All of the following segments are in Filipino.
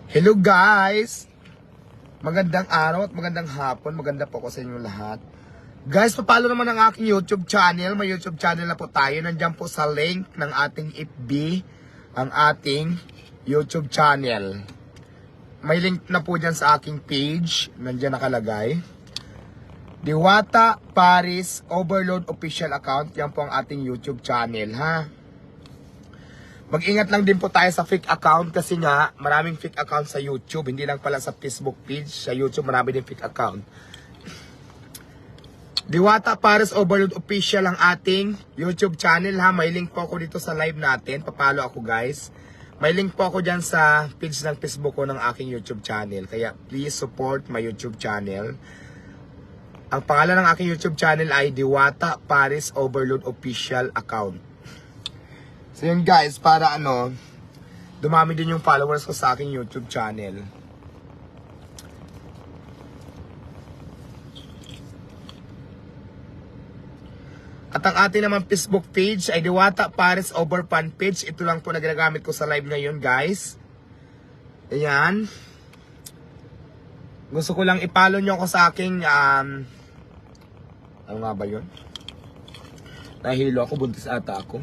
Hello guys! Magandang araw at magandang hapon. Maganda po ko sa inyo lahat. Guys, papalo naman ang aking YouTube channel. May YouTube channel na po tayo. Nandiyan po sa link ng ating FB ang ating YouTube channel. May link na po dyan sa aking page. Nandiyan nakalagay. Diwata Paris Overload Official Account. Yan po ang ating YouTube channel, ha? Mag-ingat lang din po tayo sa fake account kasi nga maraming fake account sa YouTube. Hindi lang pala sa Facebook page. Sa YouTube marami din fake account. Diwata Paris Overload Official ang ating YouTube channel, ha. May link po ako dito sa live natin. Papalo ako, guys. May link po ako dyan sa page ng Facebook ko ng aking YouTube channel. Kaya please support my YouTube channel. Ang pangalan ng aking YouTube channel ay Diwata Paris Overload Official Account. So yun guys, para dumami din yung followers ko sa aking YouTube channel. At ang ating naman Facebook page ay Diwata Paris Over Fan Page. Ito lang po na ginagamit ko sa live ngayon, guys. Ayan. Gusto ko lang ipalo nyo ako sa aking ano nga ba yun? Nahilo ako, buntis ata ako.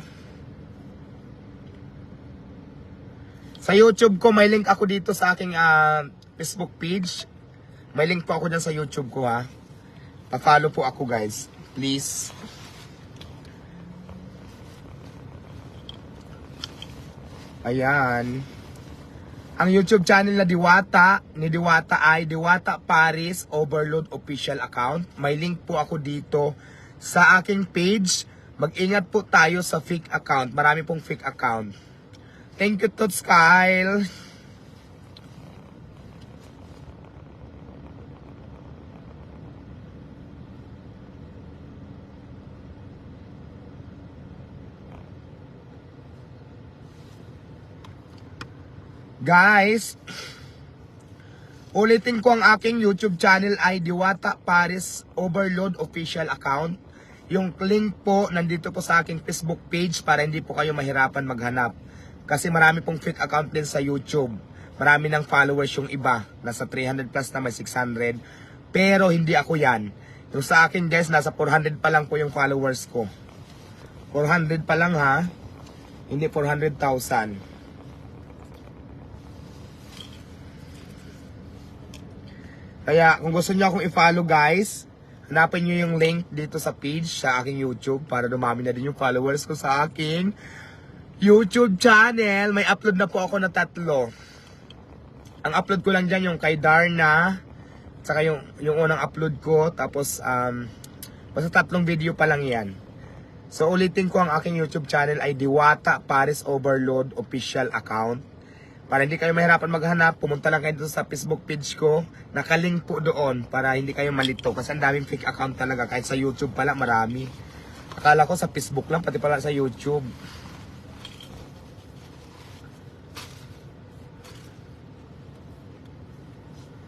Sa YouTube ko, may link ako dito sa aking Facebook page. May link po ako dyan sa YouTube ko, ha. Pa-follow po ako, guys. Please. Ayan. Ang YouTube channel na Diwata, ni Diwata ay Diwata Paris Overload Official Account. May link po ako dito sa aking page. Mag-ingat po tayo sa fake account. Marami pong fake account. Thank you, Toots Kyle. Guys, ulitin ko ang aking YouTube channel ay Diwata Paris Overload Official Account. Yung link po nandito po sa aking Facebook page para hindi po kayo mahirapan maghanap. Kasi marami pong fake account din sa YouTube. Marami ng followers yung iba. Nasa 300 plus na, may 600. Pero hindi ako yan. Yung sa akin guys, nasa 400 pa lang po yung followers ko. 400 pa lang, ha. Hindi 400,000. Kaya kung gusto niyo akong i-follow guys, hanapin niyo yung link dito sa page sa aking YouTube para dumami na din yung followers ko sa aking YouTube channel. May upload na po ako na 3. Ang upload ko lang dyan yung kay Darna, saka yung unang upload ko, tapos basta 3 video pa lang yan. So ulitin ko, ang aking YouTube channel ay Diwata Paris Overload Official Account. Para hindi kayo mahirapan maghanap, pumunta lang kayo dito sa Facebook page ko. Nakalink po doon para hindi kayo malito. Kasi ang daming fake account talaga. Kahit sa YouTube pala marami. Akala ko sa Facebook lang, pati pala sa YouTube.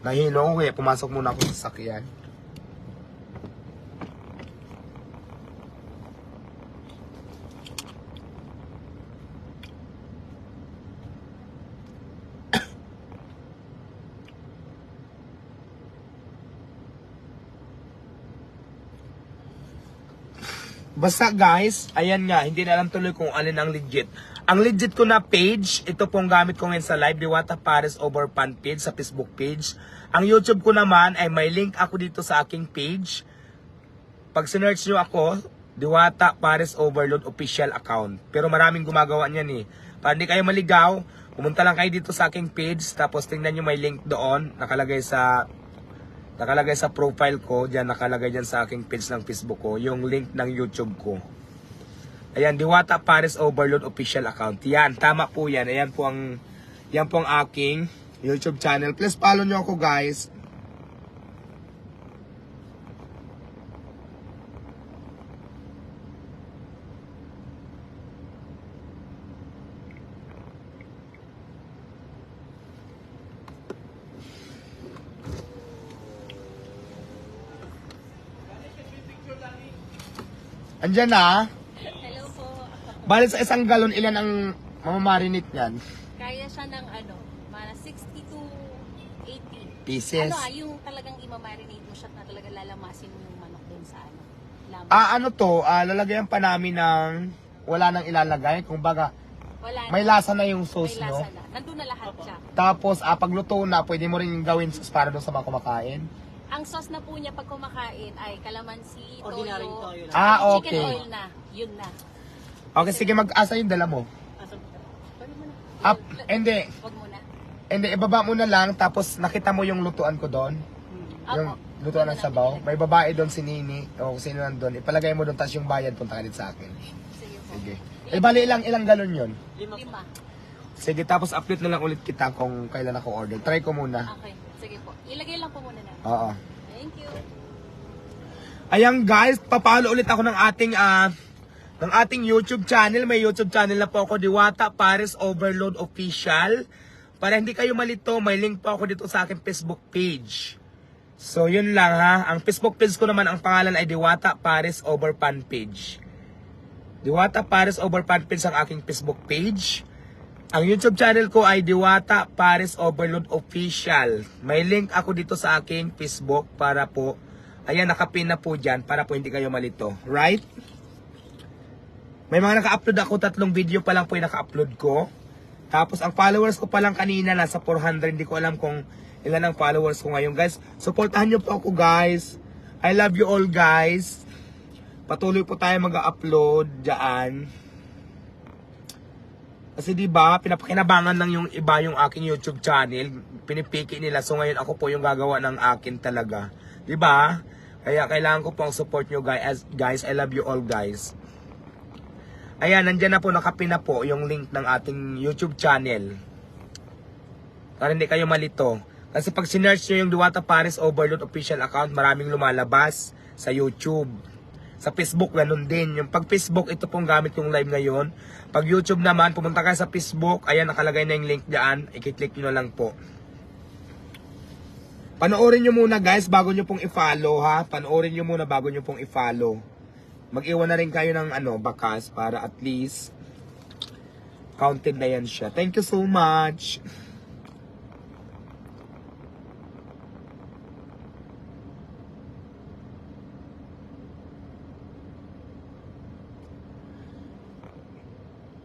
Nahilo ko, pumasok muna ako sa sakyan. Basta guys, ayan nga, hindi na alam tuloy kung alin ang legit. Ang legit ko na page, ito pong gamit ko ngayon sa live, Diwata Paris Over Fan Page sa Facebook page. Ang YouTube ko naman ay may link ako dito sa aking page. Pag sinearch nyo ako, Diwata Paris Overload Official Account. Pero maraming gumagawa niyan eh. Para hindi kayo maligaw, pumunta lang kayo dito sa aking page, tapos tingnan nyo may link doon, nakalagay sa profile ko, diyan nakalagay diyan sa aking page ng Facebook ko, yung link ng YouTube ko. Ayan, Diwata Paris Overload Official Account. Yan, tama po yan. Ayan po ang aking YouTube channel. Please follow nyo ako guys. Andyan na. Hello po. Bali sa isang galon, ilan ang mamamarinate niyan? Kaya siya ng Mga 60 to 80. Pieces. Yung talagang imamarinate mo siya na talagang lalamasin mo yung manok doon sa laman. Ano to, lalagyan pa namin ng wala nang ilalagay. Kung baga, Wala may na. lasa na yung May sauce nyo. lasa na. Nandun na lahat siya. Tapos, pagluto na, pwede mo rin gawin sauce para doon sa mga kumakain. Ang sauce na po niya pag kumakain ay calamansi, Ordinary toyo, toyo lang. chicken Okay. oil na. Yun na. Okay, sige, mag-asa yung dala mo. Pwede mo na. Hindi. Wag mo na. Hindi, ibaba mo na lang, tapos nakita mo yung lutuan ko doon. Yung Opo. lutuan ng sabaw. May babae doon, si Nini, o kung sino nandun. Ipalagay mo doon, tapos yung bayad, punta ka dito sa akin. Sige po. Sige. Bali ilang galon yun? 5. Sige, tapos update na lang ulit kita kung kailan ako order. Try ko muna. Okay. Sige po. Ilagay lang po muna na. Oo. Thank you. Ayan guys, papalo ulit ako ng ating YouTube channel. May YouTube channel na po ako, Diwata Paris Overload Official. Para hindi kayo malito, may link po ako dito sa aking Facebook page. So yun lang ha. Ang Facebook page ko naman, ang pangalan ay Diwata Paris Overpan Page. Diwata Paris Overpan Page ang aking Facebook page. Ang YouTube channel ko ay Diwata Paris Overload Official. May link ako dito sa aking Facebook para po, ayan, nakapin na po dyan para po hindi kayo malito. Right? May mga naka-upload ako, 3 video pa lang po yung naka-upload ko. Tapos ang followers ko pa lang kanina nasa 400. Hindi ko alam kung ilan ang followers ko ngayon, guys. Supportahan nyo po ako, guys. I love you all, guys. Patuloy po tayo mag-upload dyan. Kasi diba, pinapakinabangan lang yung iba yung aking YouTube channel. Pinipiki nila. So ngayon ako po yung gagawa ng akin talaga. Diba? Kaya kailangan ko po ang support nyo, guys. Guys, I love you all, guys. Ayan, nandyan na po, nakapin na po yung link ng ating YouTube channel. Para hindi kayo malito. Kasi pag sinearch nyo yung Diwata Paris Overload Official account, maraming lumalabas sa YouTube. Sa Facebook, ganun din. Yung pag Facebook, ito pong gamit yung live ngayon. Pag YouTube naman, pumunta kayo sa Facebook. Ayan, nakalagay na yung link dyan. I-click nyo lang po. Panoorin nyo muna, guys, bago nyo pong i-follow, ha? Panoorin nyo muna bago nyo pong i-follow. Mag-iwan na rin kayo ng bakas para at least counted na yan siya. Thank you so much.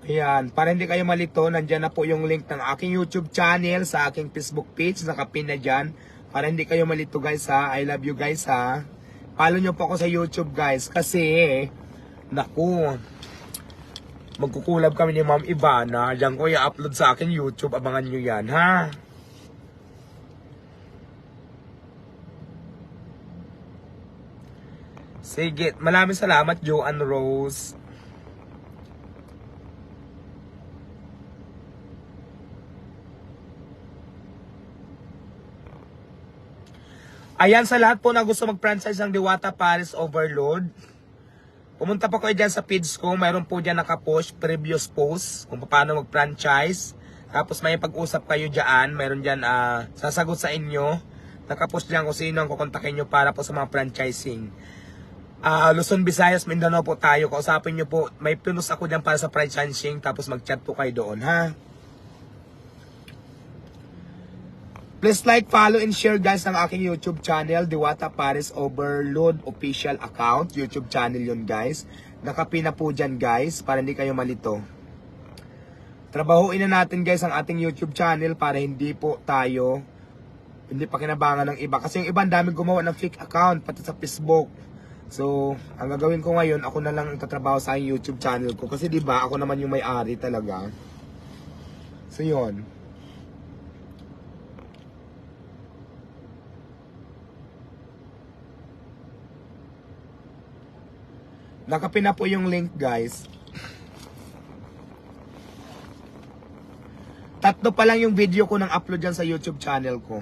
Ayan, para hindi kayo malito, nandyan na po yung link ng aking YouTube channel sa aking Facebook page, nakapin na dyan. Para hindi kayo malito, guys, ha. I love you, guys, ha. Follow nyo po ako sa YouTube, guys, kasi, naku, magkukulab kami ni Ma'am Ivana. Diyan ko i-upload sa akin YouTube, abangan nyo yan, ha. Sige, maraming salamat, Joanne Rose. Ayan, sa lahat po na gusto mag-franchise ng Diwata Paris Overload, pumunta po kayo dyan sa page ko. Mayroon po dyan nakapost, previous post, kung paano mag-franchise. Tapos may pag-usap kayo dyan. Mayroon dyan sasagot sa inyo. Nakapost dyan kung sino ang kukontakin nyo para po sa mga franchising. Luzon, Visayas, Mindanao po tayo. Kausapin nyo po. May pinus ako dyan para sa franchising. Tapos mag-chat po kayo doon, ha? Please like, follow, and share, guys, ng aking YouTube channel, Diwata Paris Overload Official Account. YouTube channel yun, guys. Nakapin na po dyan, guys, para hindi kayo malito. Trabahuin na natin, guys, ang ating YouTube channel para hindi po tayo, hindi pa kinabangan ng iba. Kasi yung iba, ang dami gumawa ng fake account, pati sa Facebook. So, ang gagawin ko ngayon, ako na lang ang tatrabaho sa aking YouTube channel ko. Kasi diba, ako naman yung may-ari talaga. So, yun. Nakapin na po yung link, guys. 3 pa lang yung video ko ng upload dyan sa YouTube channel ko.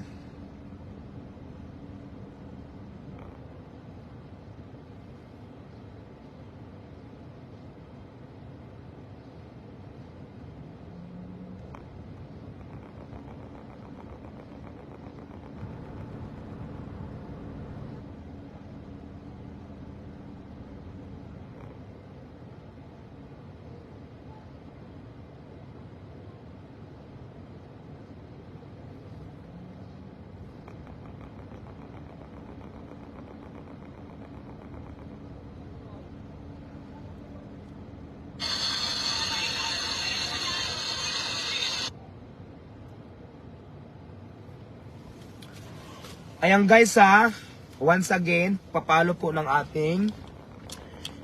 Ayan guys ha, once again, papalo po ng ating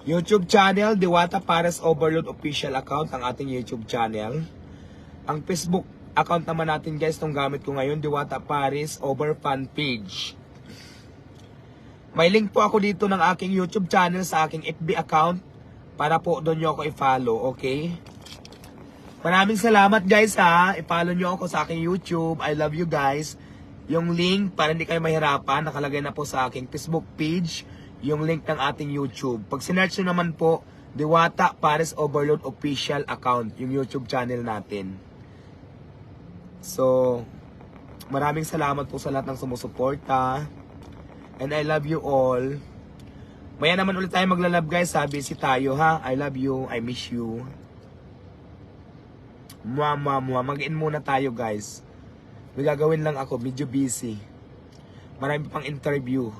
YouTube channel, Diwata Pares Overload Official Account, ang ating YouTube channel. Ang Facebook account naman natin guys, itong gamit ko ngayon, Diwata Pares Over Fan Page. May link po ako dito ng aking YouTube channel sa aking FB account para po doon nyo ako i-follow, okay? Maraming salamat guys ha, i-follow nyo ako sa aking YouTube, I love you guys. Yung link, para hindi kayo mahirapan, nakalagay na po sa aking Facebook page, yung link ng ating YouTube. Pag sinearch nyo naman po, Diwata Pares Overload Official Account, yung YouTube channel natin. So, maraming salamat po sa lahat ng sumusuporta. And I love you all. Maya naman ulit tayo maglalab guys ha, busy tayo ha. I love you, I miss you. Mag-in muna tayo guys. May gagawin lang ako, medyo busy. Marami pang interview.